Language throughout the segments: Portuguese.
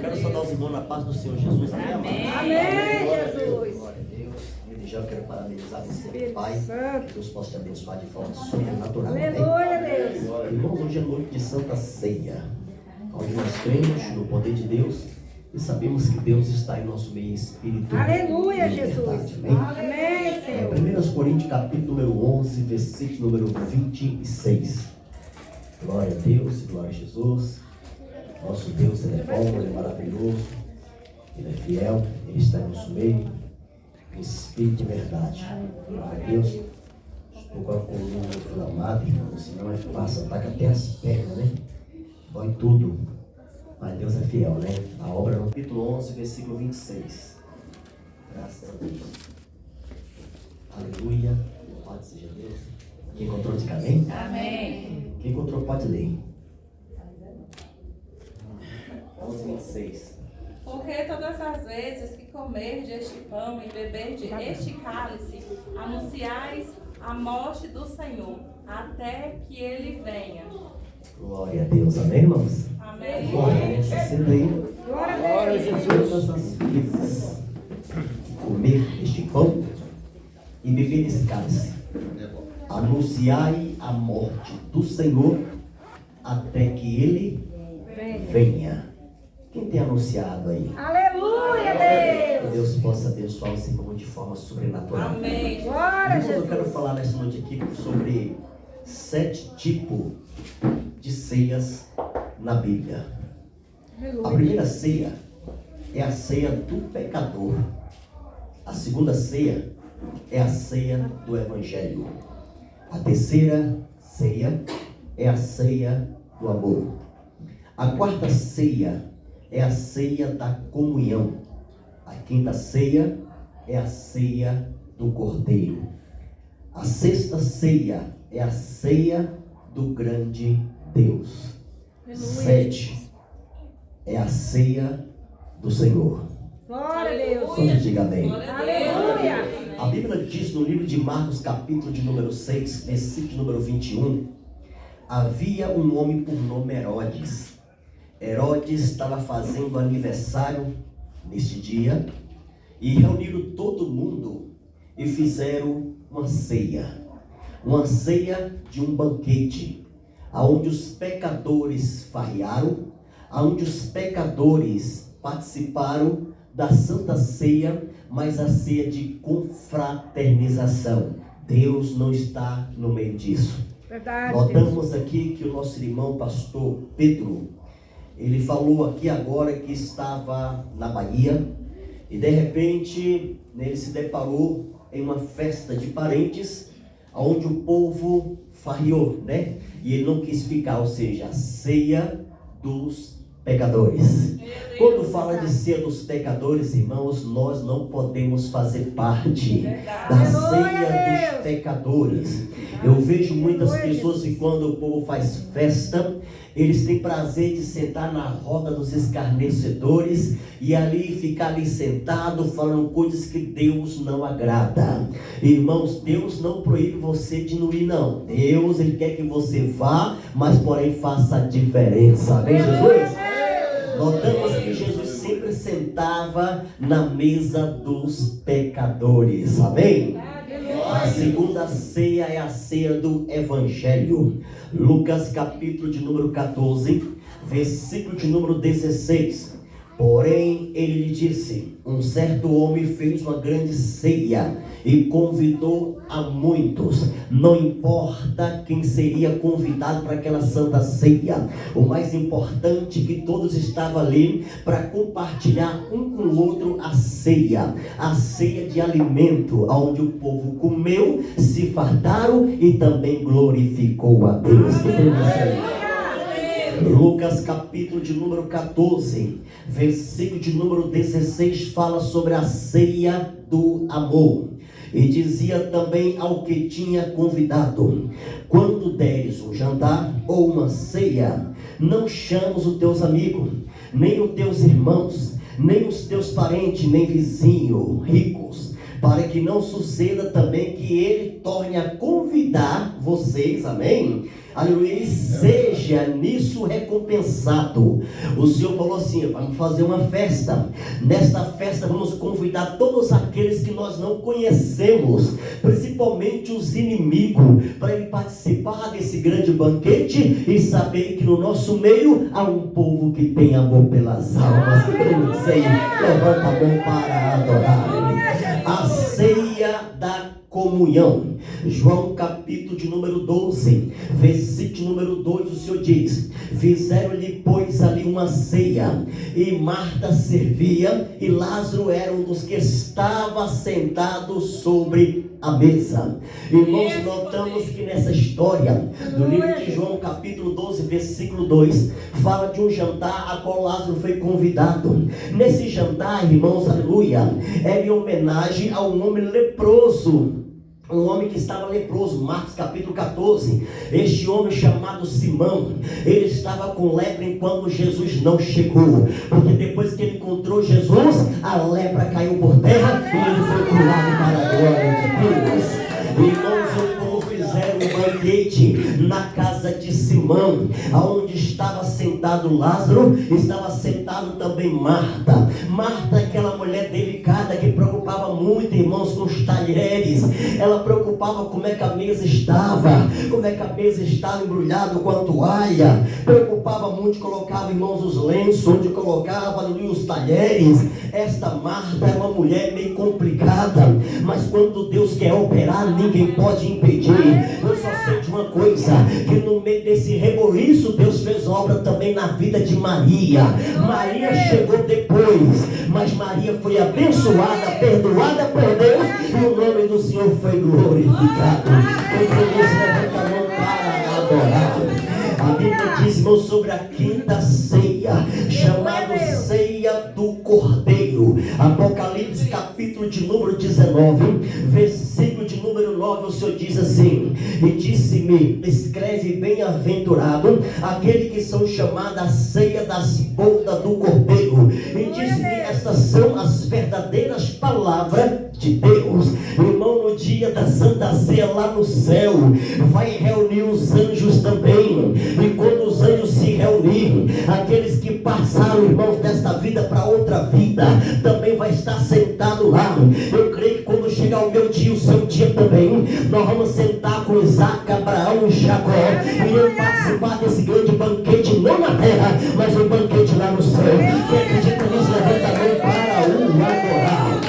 Quero saudar os irmãos na paz do Senhor Jesus. Amém. Amém, Jesus. Glória a Deus. Eu já quero parabenizar você, Pai. Que Deus possa te abençoar de forma sobrenatural. Aleluia, Deus. Irmãos, hoje é noite de Santa Ceia, onde nós cremos no poder de Deus e sabemos que Deus está em nosso meio espírito. Aleluia, e Jesus. Amém? Amém, Senhor. 1 Coríntios, capítulo número 11, versículo número 26. Glória a Deus, glória a Jesus. Nosso Deus, Ele é bom, Ele é maravilhoso, Ele é fiel, Ele está em nosso meio, em espírito e verdade. Glória a Deus. Estou com a coluna inflamada, irmão, senão é fácil, ataca até as pernas, né? Dói tudo. Mas Deus é fiel, né? A obra no capítulo 11, versículo 26. Graças a Deus. Aleluia. Louvado seja Deus. Quem encontrou, diga amém? Amém. Quem encontrou, pode ler. 11, 26. Porque todas as vezes que comerdes este pão e beberdes este cálice, anunciais a morte do Senhor, até que Ele venha. Glória a Deus. Amém, irmãos? Amém. Glória a Deus. Senta aí. Glória a Deus. Todas as vezes comer este pão e beber esse cálice, anunciai a morte do Senhor até que Ele venha. Quem tem anunciado aí? Aleluia, Que Deus. Deus possa abençoar os irmãos de forma sobrenatural. Amém. Glória a Irmãos, eu Jesus. quero falar nessa noite aqui sobre 7 tipos de ceias na Bíblia. A Aleluia. primeira ceia é a ceia do pecador. A segunda ceia é a ceia do Evangelho. A terceira ceia é a ceia do amor. A quarta ceia é a ceia da comunhão. A quinta ceia é a ceia do Cordeiro. A sexta ceia é a ceia do grande Deus. 7 é a ceia do Senhor. Glória a Deus. Quando diga amém. Aleluia. A Bíblia diz no livro de Marcos, capítulo de número 6, versículo de número 21, havia um homem por nome Herodes. Herodes estava fazendo aniversário neste dia e reuniram todo mundo e fizeram uma ceia de um banquete, aonde os pecadores farrearam, aonde os pecadores participaram da Santa Ceia, mas a ceia de confraternização. Deus não está no meio disso. Verdade, Deus. Notamos aqui que o nosso irmão pastor Pedro, ele falou aqui agora que estava na Bahia e de repente ele se deparou em uma festa de parentes, onde o povo farriou, né? E ele não quis ficar, ou seja, a ceia dos pecadores. Quando fala de ceia dos pecadores, irmãos, nós não podemos fazer parte da ceia dos pecadores. Eu vejo muitas pessoas que quando o povo faz festa, eles têm prazer de sentar na roda dos escarnecedores e ali ficar ali sentado falando coisas que Deus não agrada. Irmãos, Deus não proíbe você de não ir, não. Deus, Ele quer que você vá, mas porém faça a diferença. Amém, Jesus? Notamos que Jesus sempre sentava na mesa dos pecadores. Amém? A segunda ceia é a ceia do Evangelho. Lucas capítulo de número 14, versículo de número 16. Porém, ele lhe disse: um certo homem fez uma grande ceia e convidou a muitos. Não importa quem seria convidado para aquela santa ceia. O mais importante é que todos estavam ali para compartilhar um com o outro a ceia de alimento, onde o povo comeu, se fartaram e também glorificou a Deus. Lucas capítulo de número 14, versículo de número 16 fala sobre a ceia do amor. E dizia também ao que tinha convidado: quando deres um jantar ou uma ceia, não chames os teus amigos, nem os teus irmãos, nem os teus parentes, nem vizinhos ricos, para que não suceda também que ele torne a convidar vocês, amém? Aleluia, e seja nisso recompensado. O Senhor falou assim: vamos fazer uma festa. Nesta festa vamos convidar todos aqueles que nós não conhecemos, principalmente os inimigos, para ele participar desse grande banquete e saber que no nosso meio há um povo que tem amor pelas almas. Levanta a mão para adorar. A ceia da comunhão. João capítulo de número 12, versículo número 2, o Senhor diz: fizeram-lhe pois ali uma ceia, e Marta servia, e Lázaro era um dos que estava sentado sobre a mesa. Irmãos, notamos que nessa história do livro de João capítulo 12, versículo 2, fala de um jantar a qual Lázaro foi convidado. Nesse jantar, irmãos, aleluia, era em homenagem a um homem leproso, um homem que estava leproso. Marcos capítulo 14, este homem chamado Simão, ele estava com lepra enquanto Jesus não chegou, porque depois que ele encontrou Jesus, a lepra caiu por terra e ele foi curado para a glória de Deus. Irmãos, o povo fizeram um banquete na casa de Simão, aonde estava sentado Lázaro, estava sentado também Marta. Marta, aquela mulher delicada que preocupava muito, irmãos, com os talheres. Ela preocupava como é que a mesa estava, como é que a mesa estava embrulhada com a toalha. Preocupava muito, colocava, irmãos, os lenços, onde colocava ali os talheres. Esta Marta é uma mulher meio complicada, mas quando Deus quer operar, ninguém pode impedir. Eu só sei de uma coisa, que no meio desse reboliço, Deus fez obra também na vida de Maria. Maria chegou depois, mas Maria foi abençoada, perdoada por Deus, e o nome do Senhor foi glorificado. Então Deus levanta a mão para adorar. A Bíblia diz, irmão, sobre a quinta ceia, chamada ceia do Cordeiro. Apocalipse capítulo de número 19, versículo de número 9, o Senhor diz assim: e disse-me, escreve, bem-aventurado aquele que são chamados a ceia das bodas do Cordeiro. E disse-me, estas são as verdadeiras palavras de Deus. Irmão, no dia da Santa Ceia lá no céu, vai reunir os anjos também. E quando os anjos se reunirem, aqueles que passaram, irmãos, desta vida para outra vida, também vai estar sentado lá. Eu creio que quando chegar o meu dia, o seu dia também, nós vamos sentar com Isaac, Abraão e Jacó, e iremos participar desse grande banquete, não na terra, mas um banquete lá no céu. Quem acredita nisso, levanta a mão para o adorar.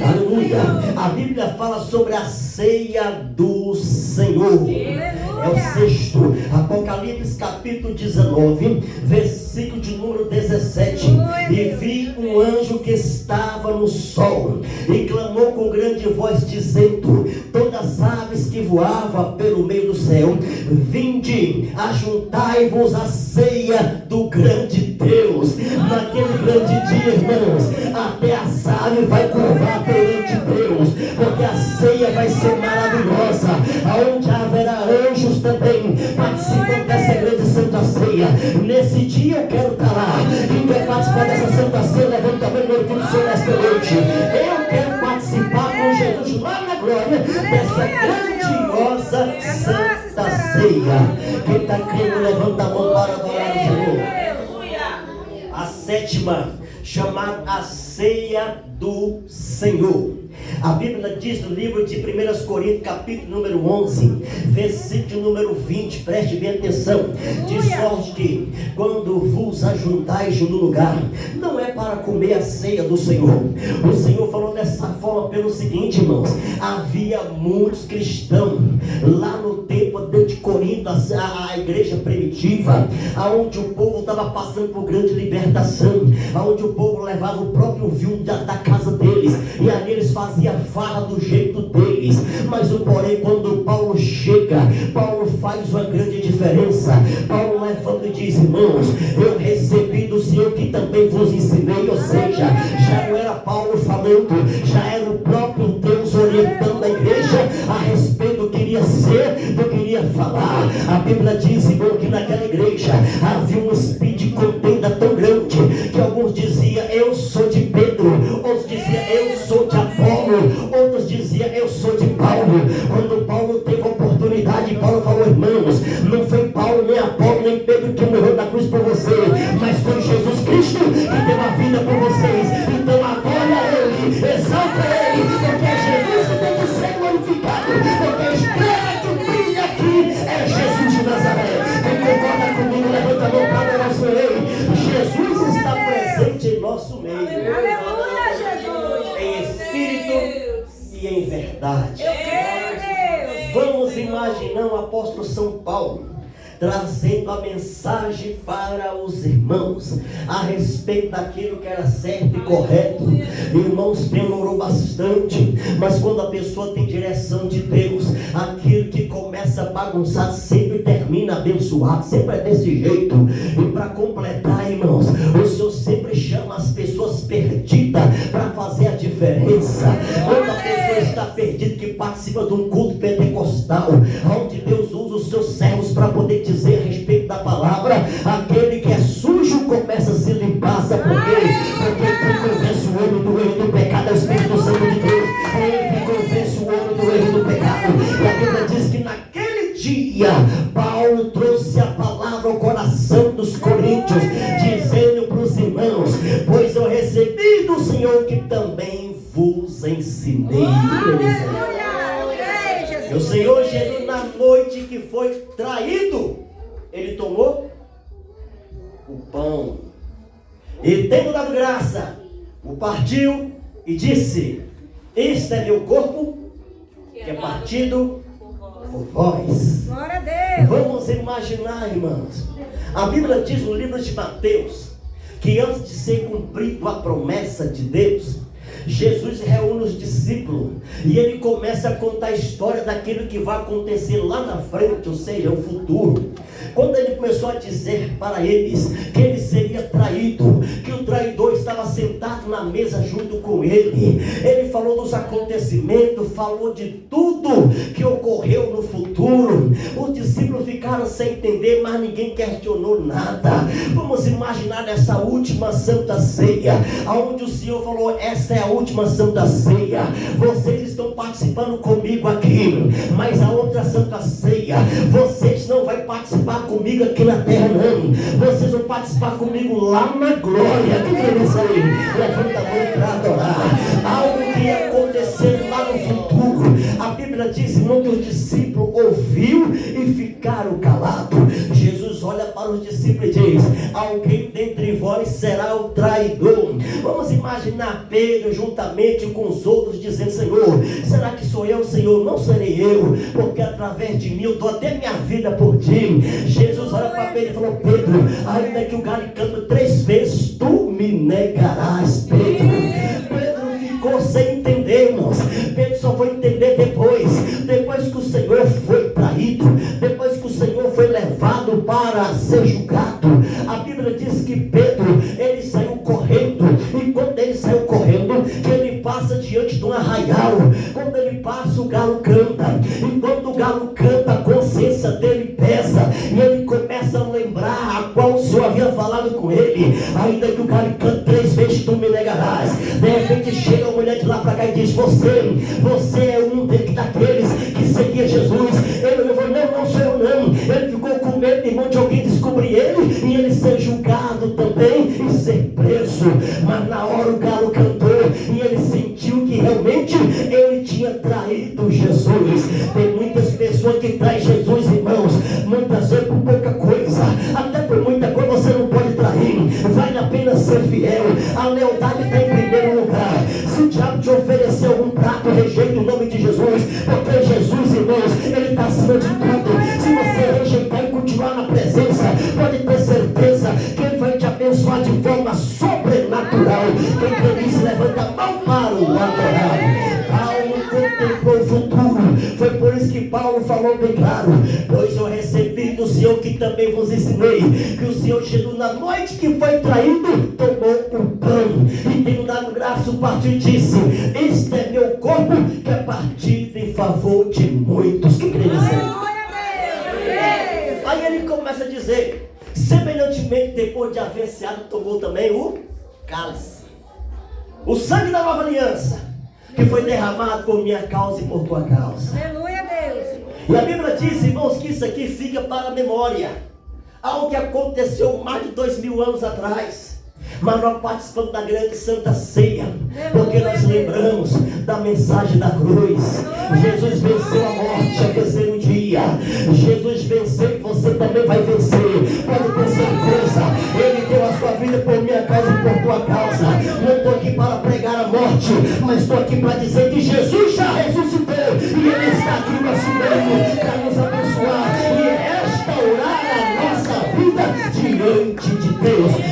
Aleluia. A Bíblia fala sobre a ceia do Senhor. É o sexto. Apocalipse capítulo 19, versículo de número 17. E vi um anjo que estava no sol, e clamou com grande voz, dizendo: todas as aves que voavam pelo meio do céu, vinde, ajuntai-vos à ceia do grande Deus. Naquele grande dia, irmãos, até as aves vai curvar perante Deus, porque a ceia vai ser maravilhosa, aonde haverá anjos também participando dessa grande Santa Ceia. Nesse dia eu quero estar lá. Quem quer participar dessa Santa Ceia, levanta a mão e glorifica o Senhor nesta noite. Eu quero participar com Jesus lá na glória dessa grandiosa Santa Ceia. Quem está crendo, levanta a mão para adorar o Senhor. A sétima, chamada a ceia do Senhor. A Bíblia diz no livro de 1 Coríntios, capítulo número 11, versículo número 20, preste bem atenção: de sorte que, quando vos ajuntais no lugar, não é para comer a ceia do Senhor. O Senhor falou dessa forma pelo seguinte, irmãos: havia muitos cristãos lá no tempo de Corinto, a igreja primitiva, aonde o povo estava passando por grande libertação, aonde o povo levava o próprio vinho da casa deles, e ali eles faziam farra do jeito deles. Mas o porém, quando Paulo chega, Paulo faz uma grande diferença. Paulo levanta e diz: irmãos, eu recebi do Senhor que também vos ensinei. Ou seja, já não era Paulo falando, já era o próprio Deus orientando a igreja a respeito do que iria ser, do que iria falar. A Bíblia diz, irmão, que naquela igreja havia um espírito de contenda tão grande, que alguns diziam: eu sou de Pedro, outros diziam: eu sou de Apolo, outros diziam: Paulo nem Pedro que morreu na cruz por você, mas foi Jesus Cristo que deu a vida por vocês. Então adore a Ele, exalta Ele, porque é Jesus que tem que ser glorificado, porque a estrela que brilha aqui é Jesus de Nazaré. Quem concorda comigo, levanta a mão para o nosso Rei. Jesus está presente em nosso meio. Aleluia, Jesus. Em espírito e em verdade. Eu creio, Deus. Vamos imaginar o apóstolo São Paulo trazendo a mensagem para os irmãos a respeito daquilo que era certo e correto. Irmãos, demorou bastante, mas quando a pessoa tem direção de Deus, aquilo que começa a bagunçar sempre termina abençoado, sempre é desse jeito. E para completar, irmãos, o Senhor sempre chama as pessoas perdidas para fazer a diferença. Quando a pessoa está perdida, que participa de um culto pentecostal, onde Deus usa os seus servos para poder dizer a respeito da palavra, aquele que é sujo começa a se limpar. Sabe por quê? Porque quem convence o homem do erro do pecado é o Espírito Santo de Deus. É ele que convence o homem do erro do pecado. E a Bíblia diz que naquele dia Paulo trouxe a palavra ao coração dos coríntios, dizendo para os irmãos: pois eu recebi do Senhor que também vos ensinei. E o Senhor Jesus, na noite que foi traído, ele tomou o pão e, tendo dado graça, o partiu e disse: este é meu corpo que é partido por vós. Glória a Deus. Vamos imaginar, irmãos, a Bíblia diz no livro de Mateus que antes de ser cumprido a promessa de Deus, Jesus reúne os discípulos e ele começa a contar a história daquilo que vai acontecer lá na frente, ou seja, o futuro. Quando ele começou a dizer para eles que ele seria traído, que o traidor estava sentado na mesa junto com ele, ele falou dos acontecimentos, falou de tudo que ocorreu no futuro. Os discípulos ficaram sem entender, mas ninguém questionou nada. Vamos imaginar nessa última Santa Ceia, onde o Senhor falou: essa é a última Santa Ceia, vocês estão participando comigo aqui, mas a outra Santa Ceia, vocês não vão participar comigo aqui na terra, não. Vocês vão participar comigo lá na glória. O que é isso aí? Levanta a mão para adorar. Algo que ia acontecer lá no futuro. A Bíblia diz, irmão, que os discípulos ouviram e ficaram calados. Jesus olha para os discípulos e diz: alguém dentre vós será o traidor. Vamos imaginar Pedro juntamente com os outros dizendo: Senhor, será que sou eu, Senhor? Não serei eu, porque através de mim eu dou até minha vida por ti. Jesus olha para Pedro e falou: Pedro, ainda que o galho cante 3 vezes, tu me negarás, Pedro. Pedro ficou sem entender, irmãos. Pedro só foi entender depois que o Senhor foi traído, depois que o Senhor foi levado para ser julgado. A Bíblia diz que Pedro, ele saiu correndo, e quando ele saiu correndo, que ele passa diante de um arraial. Quando ele passa, o galo canta, e quando o galo canta, a consciência dele pesa, e ele começa a lembrar a qual o Senhor havia falado com ele: ainda que o galo cante 3 vezes, tu me negarás. De repente chega uma mulher de lá para cá e diz: você é um daqueles que seguia Jesus. Ele falou: não sou eu não. Ele ficou com medo, irmão, de alguém descobrir ele e ele ser julgado também e ser preso. Mas na hora o galo cantou e ele sentiu que realmente ele tinha traído Jesus. Tem muitas pessoas que traem Jesus, irmãos, muitas vezes por pouca coisa, até por muita coisa você não pode trair. Vale a pena ser fiel. A lealdade está em primeiro lugar. Se o diabo te oferecer algum prato, rejeita o nome de Jesus, porque Jesus, irmãos, ele está acima de tudo. Se você rejeitar e continuar na presença, pode ter certeza que ele vai te abençoar de forma sobrenatural. Quem crê nisso, levanta a mão para o adorar. Paulo contemplou o futuro. Foi por isso que Paulo falou bem claro: pois eu recebi do Senhor que também vos ensinei, que o Senhor Jesus, na noite que foi traído, tomou o pão e, tendo dado graça, o partiu e disse: este é meu corpo que é partido em favor de muitos. Que crê nisso? Aí ele começa a dizer: semelhantemente, depois de haver ceado, tomou também o cálice, o sangue da nova aliança, que foi derramado por minha causa e por tua causa. Aleluia, Deus. E a Bíblia diz, irmãos, que isso aqui fica para a memória. algo que aconteceu mais de 2000 anos atrás. Mas nós participamos da grande Santa Ceia, porque nós lembramos da mensagem da cruz. Jesus venceu a morte ao terceiro dia. Jesus venceu e você também vai vencer. Pode ter certeza, Ele deu a sua vida por minha causa e por tua causa. Não estou aqui para pregar a morte, mas estou aqui para dizer que Jesus já ressuscitou e Ele está aqui nosso meio para nos abençoar e restaurar a nossa vida diante de Deus.